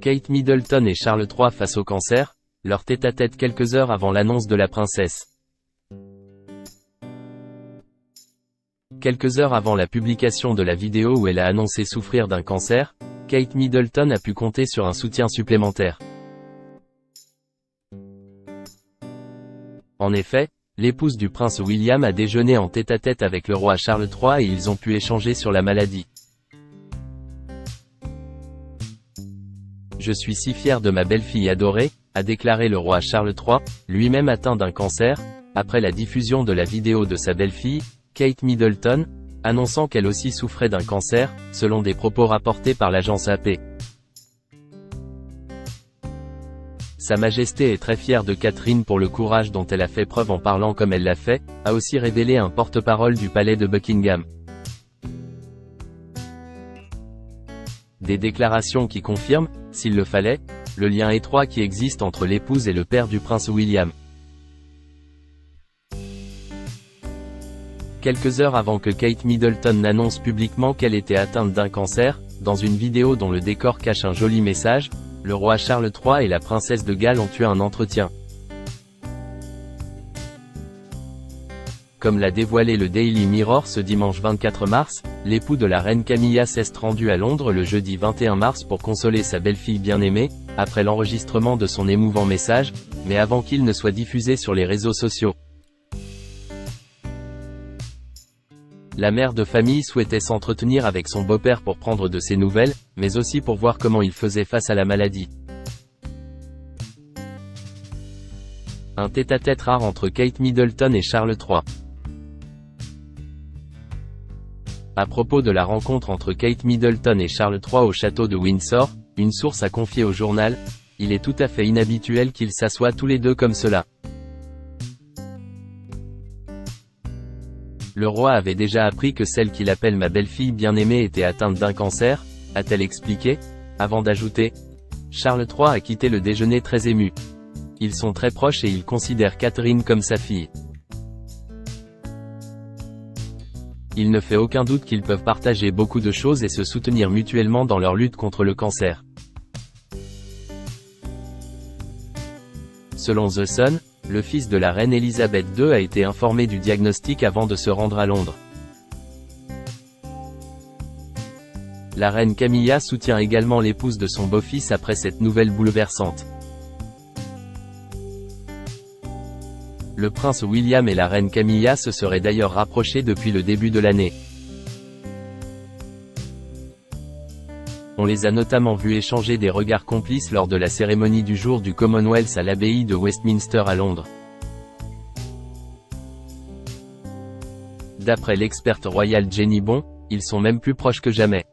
Kate Middleton et Charles III face au cancer, leur tête-à-tête quelques heures avant l'annonce de la princesse. Quelques heures avant la publication de la vidéo où elle a annoncé souffrir d'un cancer, Kate Middleton a pu compter sur un soutien supplémentaire. En effet, l'épouse du prince William a déjeuné en tête-à-tête avec le roi Charles III et ils ont pu échanger sur la maladie. « Je suis si fier de ma belle-fille adorée », a déclaré le roi Charles III, lui-même atteint d'un cancer, après la diffusion de la vidéo de sa belle-fille, Kate Middleton, annonçant qu'elle aussi souffrait d'un cancer, selon des propos rapportés par l'agence AP. Sa Majesté est très fière de Catherine pour le courage dont elle a fait preuve en parlant comme elle l'a fait, a aussi révélé un porte-parole du palais de Buckingham. Des déclarations qui confirment, s'il le fallait, le lien étroit qui existe entre l'épouse et le père du prince William. Quelques heures avant que Kate Middleton n'annonce publiquement qu'elle était atteinte d'un cancer, dans une vidéo dont le décor cache un joli message, le roi Charles III et la princesse de Galles ont eu un entretien. Comme l'a dévoilé le Daily Mirror ce dimanche 24 mars, l'époux de la reine Camilla s'est rendu à Londres le jeudi 21 mars pour consoler sa belle-fille bien-aimée, après l'enregistrement de son émouvant message, mais avant qu'il ne soit diffusé sur les réseaux sociaux. La mère de famille souhaitait s'entretenir avec son beau-père pour prendre de ses nouvelles, mais aussi pour voir comment il faisait face à la maladie. Un tête-à-tête rare entre Kate Middleton et Charles III. À propos de la rencontre entre Kate Middleton et Charles III au château de Windsor, une source a confié au journal « Il est tout à fait inhabituel qu'ils s'assoient tous les deux comme cela. Le roi avait déjà appris que celle qu'il appelle ma belle-fille bien-aimée était atteinte d'un cancer, a-t-elle expliqué, avant d'ajouter « Charles III a quitté le déjeuner très ému. Ils sont très proches et il considère Catherine comme sa fille. Il ne fait aucun doute qu'ils peuvent partager beaucoup de choses et se soutenir mutuellement dans leur lutte contre le cancer. » Selon The Sun, le fils de la reine Elisabeth II a été informé du diagnostic avant de se rendre à Londres. La reine Camilla soutient également l'épouse de son beau-fils après cette nouvelle bouleversante. Le prince William et la reine Camilla se seraient d'ailleurs rapprochés depuis le début de l'année. On les a notamment vus échanger des regards complices lors de la cérémonie du jour du Commonwealth à l'abbaye de Westminster à Londres. D'après l'experte royale Jenny Bon, ils sont même plus proches que jamais.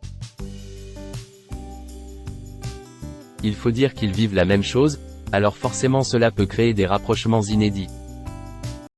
Il faut dire qu'ils vivent la même chose, alors forcément cela peut créer des rapprochements inédits.